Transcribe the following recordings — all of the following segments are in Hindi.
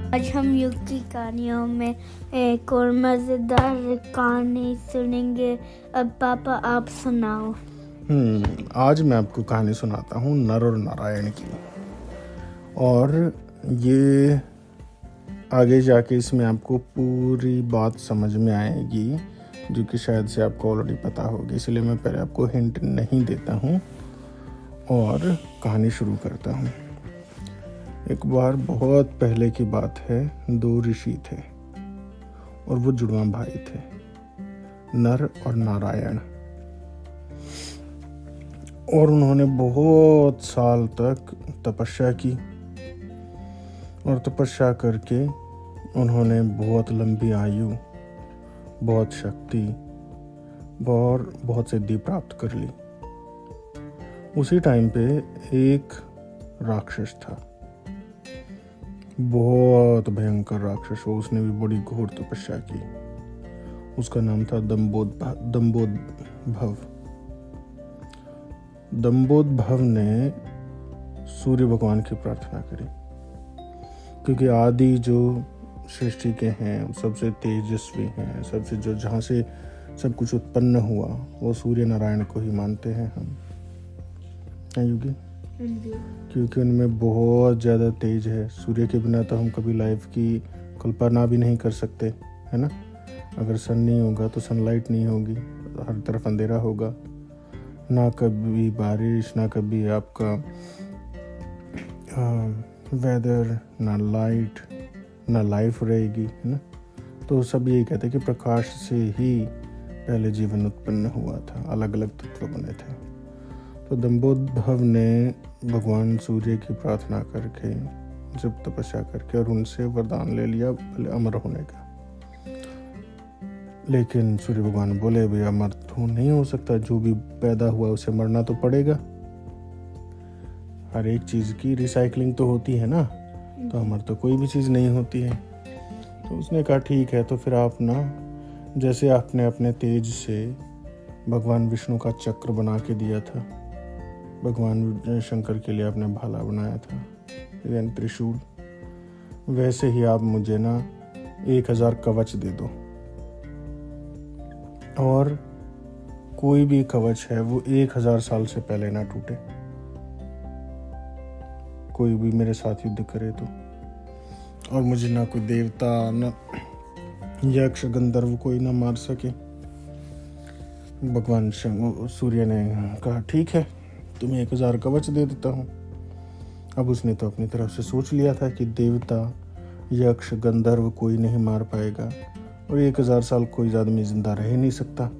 आज हम युग की कहानियों में एक और मज़ेदार कहानी सुनेंगे। अब पापा आप सुनाओ। आज मैं आपको कहानी सुनाता हूँ नर और नारायण की। और ये आगे जाके इसमें आपको पूरी बात समझ में आएगी, जो कि शायद से आपको ऑलरेडी पता होगी, इसलिए मैं पहले आपको हिंट नहीं देता हूँ और कहानी शुरू करता हूँ। एक बार बहुत पहले की बात है, 2 ऋषि थे और वो जुड़वा भाई थे, नर और नारायण। और उन्होंने बहुत साल तक तपस्या की और तपस्या करके उन्होंने बहुत लंबी आयु, बहुत शक्ति और बहुत सिद्धि प्राप्त कर ली। उसी टाइम पे एक राक्षस था, बहुत भयंकर राक्षस हो। उसने भी बड़ी घोर तपस्या की। उसका नाम था दंबोदभव। दंबोदभव ने सूर्य भगवान की प्रार्थना करी, क्योंकि आदि जो सृष्टि के हैं, सबसे तेजस्वी हैं, सबसे जो जहाँ से सब कुछ उत्पन्न हुआ, वो सूर्य नारायण को ही मानते हैं हम, है युगी? क्योंकि उनमें बहुत ज़्यादा तेज है। सूर्य के बिना तो हम कभी लाइफ की कल्पना भी नहीं कर सकते, है ना। अगर सन नहीं होगा तो सनलाइट नहीं होगी, हर तरफ अंधेरा होगा, ना कभी बारिश, ना कभी आपका वेदर, ना लाइट, ना लाइफ रहेगी, है ना। तो सब यही कहते हैं कि प्रकाश से ही पहले जीवन उत्पन्न हुआ था, अलग अलग तत्व बने थे। तो दंबोदभव ने भगवान सूर्य की प्रार्थना करके, जब तपस्या करके, और उनसे वरदान ले लिया पहले अमर होने का। लेकिन सूर्य भगवान बोले, भाई अमर तो नहीं हो सकता, जो भी पैदा हुआ उसे मरना तो पड़ेगा। हर एक चीज़ की रिसाइकलिंग तो होती है ना, तो अमर तो कोई भी चीज़ नहीं होती है। तो उसने कहा ठीक है, तो फिर आप ना, जैसे आपने अपने तेज से भगवान विष्णु का चक्र बना के दिया था, भगवान शंकर के लिए आपने भाला बनाया था, यानी त्रिशूल, वैसे ही आप मुझे ना 1000 कवच दे दो। और कोई भी कवच है वो 1000 साल से पहले ना टूटे। कोई भी मेरे साथ युद्ध करे तो, और मुझे ना कोई देवता, ना यक्ष, गंधर्व कोई ना मार सके। भगवान सूर्य ने कहा ठीक है, तुम्हें 1000 कवच दे देता हूँ। अब उसने तो अपनी तरफ से सोच लिया था कि देवता, यक्ष, गंधर्व कोई नहीं मार पाएगा, और 1000 साल कोई आदमी जिंदा रह नहीं सकता।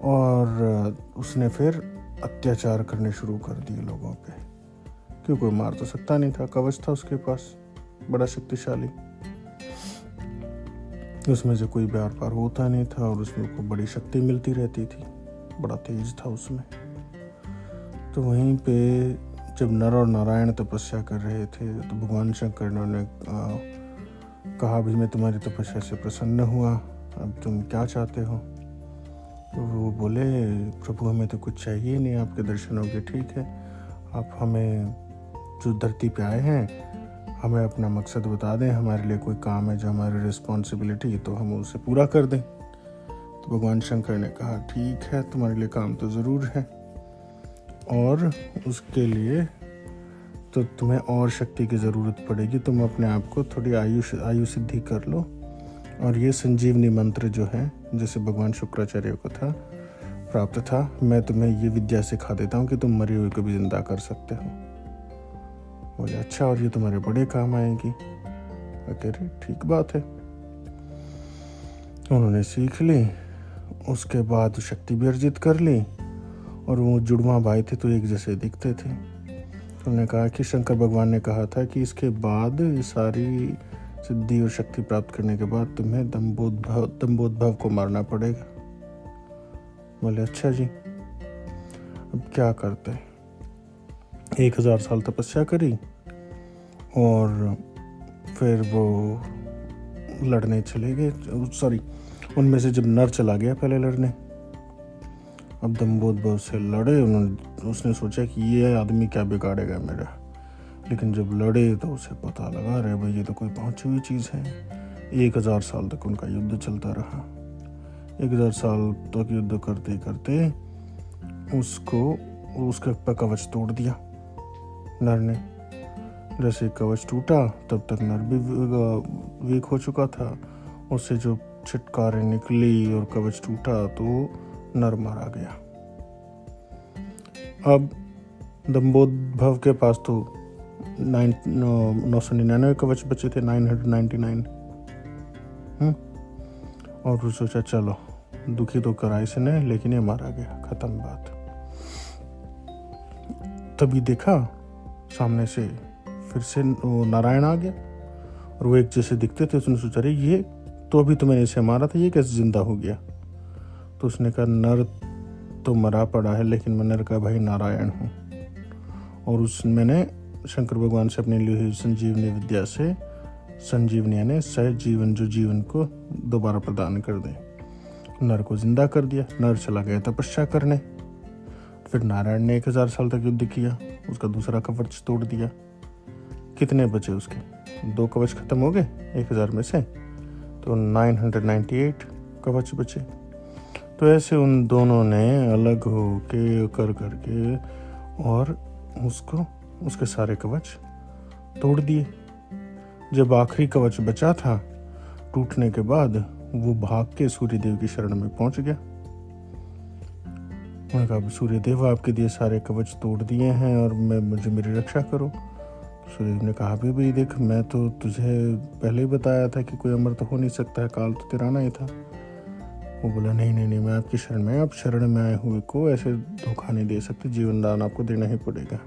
और उसने फिर अत्याचार करने शुरू कर दिए लोगों पे, क्योंकि कोई मार तो सकता नहीं था, कवच था उसके पास बड़ा शक्तिशाली, उसमें से कोई बार पार होता नहीं था, और उसमें को बड़ी शक्ति मिलती रहती थी, बड़ा तेज था उसमें। तो वहीं पे जब नर और नारायण तपस्या कर रहे थे, तो भगवान शंकर ने कहा, भी मैं तुम्हारी तपस्या से प्रसन्न हुआ, अब तुम क्या चाहते हो? तो वो बोले, प्रभु हमें तो कुछ चाहिए नहीं, आपके दर्शन हो गए, ठीक है, आप हमें जो धरती पे आए हैं, हमें अपना मकसद बता दें, हमारे लिए कोई काम है जो हमारी रिस्पॉन्सिबिलिटी, तो हम उसे पूरा कर दें। तो भगवान शंकर ने कहा ठीक है, तुम्हारे लिए काम तो ज़रूर है, और उसके लिए तो तुम्हें और शक्ति की ज़रूरत पड़ेगी। तुम अपने आप को थोड़ी आयु सिद्धि कर लो, और ये संजीवनी मंत्र जो है, जैसे भगवान शुक्राचार्य को था, प्राप्त था, मैं तुम्हें ये विद्या सिखा देता हूँ कि तुम मरे हुए को भी जिंदा कर सकते हो। बोले अच्छा, और ये तुम्हारे बड़े काम आएगी। कह रहे ठीक बात है। उन्होंने सीख ली, उसके बाद शक्ति भी अर्जित कर ली, और वो जुड़वा भाई थे तो एक जैसे दिखते थे। उन्होंने कहा कि शंकर भगवान ने कहा था कि इसके बाद, ये सारी सिद्धि और शक्ति प्राप्त करने के बाद, तुम्हें दंबोदभव को मारना पड़ेगा। बोले अच्छा जी, अब क्या करते हैं? 1000 साल तपस्या करी, और फिर वो लड़ने चले गए। सॉरी, उनमें से जब नर चला गया पहले लड़ने, अब दंबोदभव से लड़े। उसने सोचा कि ये आदमी क्या बिगाड़ेगा मेरा, लेकिन जब लड़े तो उसे पता लगा, अरे भाई ये तो कोई पहुंची हुई चीज़ है। 1000 साल तक उनका युद्ध चलता रहा। 1000 साल तक युद्ध करते करते उसका कवच तोड़ दिया नर ने। जैसे कवच टूटा तब तक नर भी वीक हो चुका था। उससे जो छिटकारें निकली और कवच टूटा तो नर मारा गया। अब दम्भोद्भव के पास तो 999 कवच बचे थे, 999। और वो सोचा चलो दुखी तो करा इसने, लेकिन ये मारा गया, खत्म बात। तभी देखा सामने से फिर से नारायण आ गया और वो एक जैसे दिखते थे। उसने सोचा अरे ये तो अभी तो मैंने इसे मारा था, ये कैसे जिंदा हो गया। तो उसने कहा नर तो मरा पड़ा है, लेकिन मैं नर का भाई नारायण हूँ। और मैंने शंकर भगवान से अपने लिए हुई संजीवनी विद्या से संजीवनी यानी सहज जीवन, जो जीवन को दोबारा प्रदान कर दे, नर को जिंदा कर दिया। नर चला गया तपस्या करने। फिर नारायण ने 1000 साल तक युद्ध किया, उसका दूसरा कवच तोड़ दिया। कितने बचे उसके? 2 कवच खत्म हो गए 1000 में से, तो 998 कवच बचे। तो ऐसे उन दोनों ने अलग हो के करके और उसके सारे कवच तोड़ दिए। जब आखिरी कवच बचा था टूटने के बाद, वो भाग के सूर्यदेव की शरण में पहुंच गया। उन्होंने कहा सूर्यदेव आपके दिए सारे कवच तोड़ दिए हैं और मुझे मेरी रक्षा करो। सूर्यदेव ने कहा भाई देख, मैं तो तुझे पहले ही बताया था कि कोई अमर तो हो नहीं सकता है, काल तो तिराना ही था। वो बोला नहीं, मैं आपकी शरण में, आप शरण में आए हुए को ऐसे धोखा नहीं दे सकते, जीवन दान आपको देना ही पड़ेगा।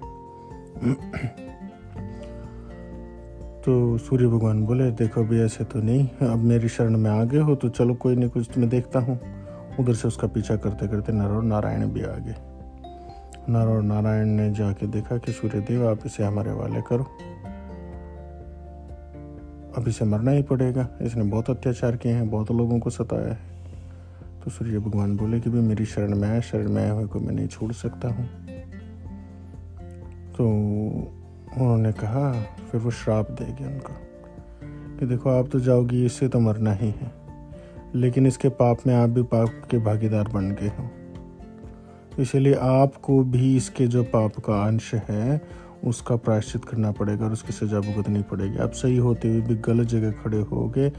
तो सूर्य भगवान बोले देखो अभी ऐसे तो नहीं, अब मेरी शरण में आ गए हो तो चलो कोई नहीं, कुछ तुम्हें देखता हूँ। उधर से उसका पीछा करते करते नर और नारायण भी आ गए। नर और नारायण ने जाके देखा कि सूर्यदेव आप इसे हमारे हवाले करो, अब इसे मरना ही पड़ेगा, इसने बहुत अत्याचार किए हैं, बहुत लोगों को सताया है। तो सूर्य भगवान बोले कि भाई मेरी शरण में आए हुए को मैं नहीं छोड़ सकता हूँ। तो उन्होंने कहा, फिर वो श्राप देगी उनको कि देखो आप तो जाओगी, इससे तो मरना ही है, लेकिन इसके पाप में आप भी पाप के भागीदार बन गए हो, इसलिए आपको भी इसके जो पाप का अंश है उसका प्रायश्चित करना पड़ेगा और उसकी सजा भुगतनी पड़ेगी। आप सही होते हुए भी गलत जगह खड़े होगे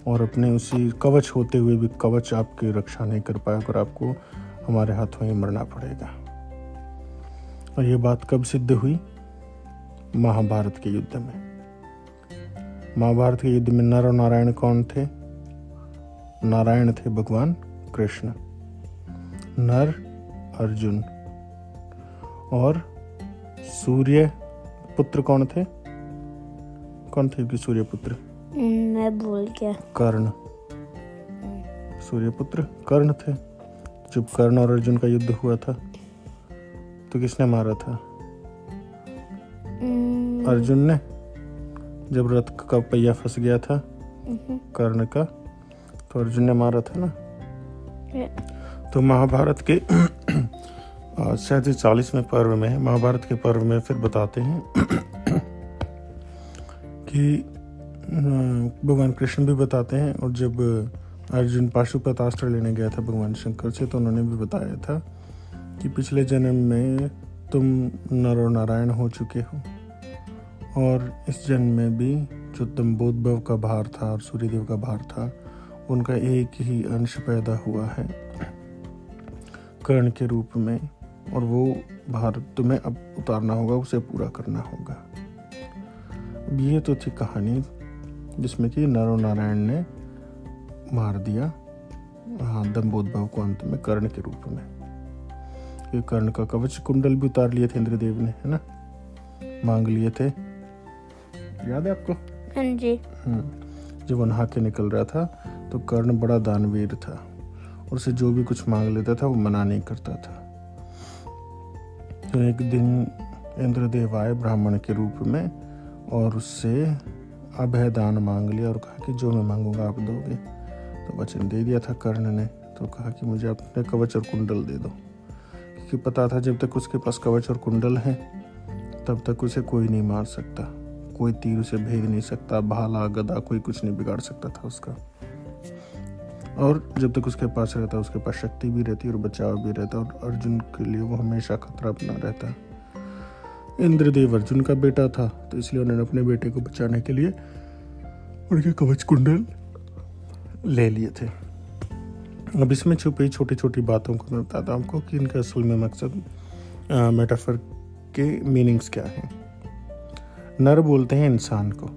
और अपने उसी कवच होते हुए भी कवच आपकी रक्षा नहीं कर पाएगा और आपको हमारे हाथों ही मरना पड़ेगा। और ये बात कब सिद्ध हुई? महाभारत के युद्ध में। महाभारत के युद्ध में नर और नारायण कौन थे? नारायण थे भगवान कृष्ण, नर अर्जुन, और सूर्य पुत्र कौन थे? कि सूर्य पुत्र? मैं भूल गया। कर्ण। सूर्य पुत्र कर्ण थे। जब कर्ण और अर्जुन का युद्ध हुआ था तो किसने मारा था? अर्जुन ने। जब रथ का पहिया फंस गया था कर्ण का, तो अर्जुन ने मारा था ना। तो महाभारत के 40वें पर्व में, महाभारत के पर्व में फिर बताते हैं कि भगवान कृष्ण भी बताते हैं, और जब अर्जुन पाशुपतास्त्र लेने गया था भगवान शंकर से, तो उन्होंने भी बताया था कि पिछले जन्म में तुम नर और नारायण हो चुके हो, और इस जन्म में भी जो दम्भोद्भव का भार था और सूर्यदेव का भार था, उनका एक ही अंश पैदा हुआ है कर्ण के रूप में, और वो भार तुम्हें अब उतारना होगा, उसे पूरा करना होगा। अब ये तो थी कहानी जिसमें कि नर और नारायण ने मार दिया दम्भोद्भव को अंत में कर्ण के रूप में। ये कर्ण का कवच कुंडल भी उतार लिए थे इंद्रदेव ने, है ना, मांग लिए थे, याद है आपको? हाँ जी। जब वो नहा के निकल रहा था तो कर्ण बड़ा दानवीर था, और उसे जो भी कुछ मांग लेता था वो मना नहीं करता था। तो एक दिन इंद्रदेव आए ब्राह्मण के रूप में और उससे अभय दान मांग लिया और कहा कि जो मैं मांगूंगा आप दोगे। तो वचन दे दिया था कर्ण ने। तो कहा कि मुझे अपने कवच और कुंडल दे दो, क्योंकि पता था जब तक उसके पास कवच और कुंडल है तब तक उसे कोई नहीं मार सकता, कोई तीर उसे भेद नहीं सकता, भाला गदा कोई कुछ नहीं बिगाड़ सकता था उसका। और जब तक उसके पास रहता उसके पास शक्ति भी रहती और बचाव भी रहता, और अर्जुन के लिए वो हमेशा खतरा बना रहता। इंद्रदेव अर्जुन का बेटा था, तो इसलिए उन्होंने अपने बेटे को बचाने के लिए उनके कवच कुंडल ले लिए थे। अब इसमें छुपी छोटी छोटी बातों को मैं बताता हूँ आपको कि इनका असल में मकसद, मेटाफर के मीनिंग्स क्या हैं। नर बोलते हैं इंसान को,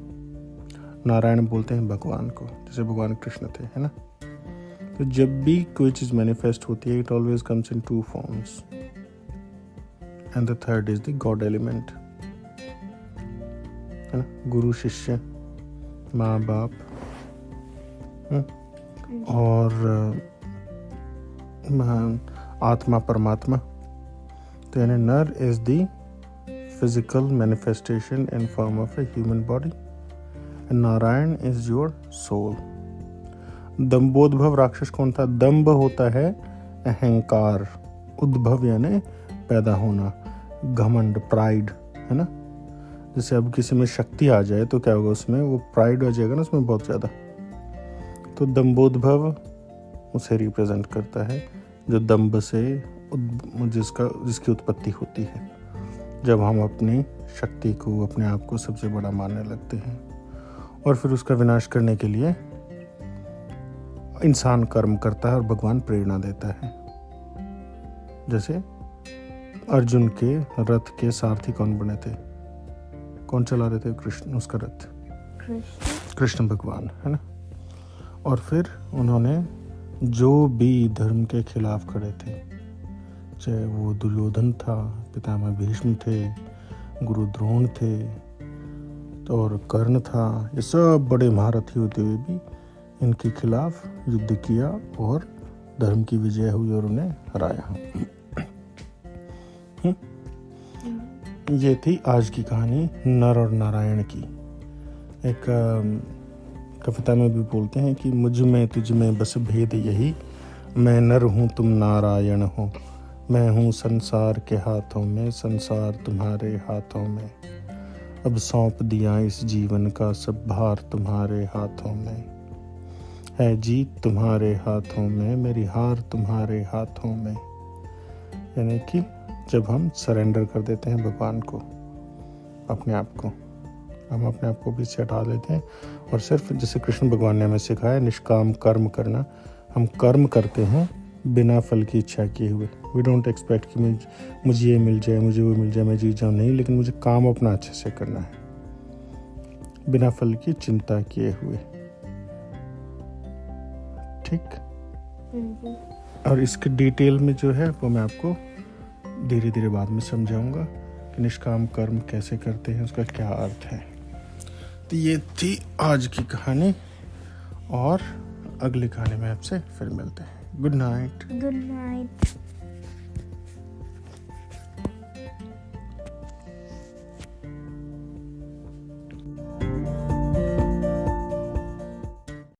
नारायण बोलते हैं भगवान को, जैसे भगवान कृष्ण थे, है ना। तो जब भी कोई चीज़ मैनिफेस्ट होती है, it always comes in two forms, and the third is the God element, है ना। गुरु शिष्य, माँ बाप, और आत्मा परमात्मा। तो यानी Nar is the physical manifestation in form of a human body, and Narayan is your soul. Dambhodbhava राक्षस कौन था? दम्भ होता है अहंकार, उद्भव यानी पैदा होना, घमंड, प्राइड, है ना। जैसे अब किसी में शक्ति आ जाए तो क्या होगा, उसमें वो प्राइड आ जाएगा ना उसमें बहुत ज़्यादा। तो दम्भोद्भव उसे रिप्रेजेंट करता है, जो दम्भ से जिसकी उत्पत्ति होती है, जब हम अपनी शक्ति को, अपने आप को सबसे बड़ा मानने लगते हैं। और फिर उसका विनाश करने के लिए इंसान कर्म करता है और भगवान प्रेरणा देता है। जैसे अर्जुन के रथ के सारथी कौन बने थे? कौन चला रहे थे? कृष्ण, उसका रथ कृष्ण भगवान, है ना। और फिर उन्होंने जो भी धर्म के खिलाफ खड़े थे, चाहे वो दुर्योधन था, पितामह भीष्म थे, गुरु द्रोण थे, तो और कर्ण था, ये सब बड़े महारथी होते हुए भी इनके खिलाफ युद्ध किया और धर्म की विजय हुई और उन्हें हराया। ये थी आज की कहानी नर और नारायण की। एक कविता में भी बोलते हैं कि मुझ में तुझ में बस भेद यही, मैं नर हूँ तुम नारायण हो, मैं हूँ संसार के हाथों में, संसार तुम्हारे हाथों में, अब सौंप दिया इस जीवन का सब भार तुम्हारे हाथों में, है जीत तुम्हारे हाथों में, मेरी हार तुम्हारे हाथों में। यानी कि जब हम सरेंडर कर देते हैं भगवान को, अपने आप को, हम अपने आप को भी से हटा देते हैं और सिर्फ जैसे कृष्ण भगवान ने हमें सिखाया निष्काम कर्म करना, हम कर्म करते हैं बिना फल की इच्छा किए हुए। वी डोंट एक्सपेक्ट कि मुझे ये मिल जाए, मुझे वो मिल जाए, मैं जीत जाऊँ, नहीं, लेकिन मुझे काम अपना अच्छे से करना है बिना फल की चिंता किए हुए, ठीक। और इसके डिटेल में जो है वो मैं आपको धीरे धीरे बाद में समझाऊंगा कि निष्काम कर्म कैसे करते हैं, उसका क्या अर्थ है। तो ये थी आज की कहानी, और अगली कहानी में आपसे फिर मिलते हैं। Good night. Good night.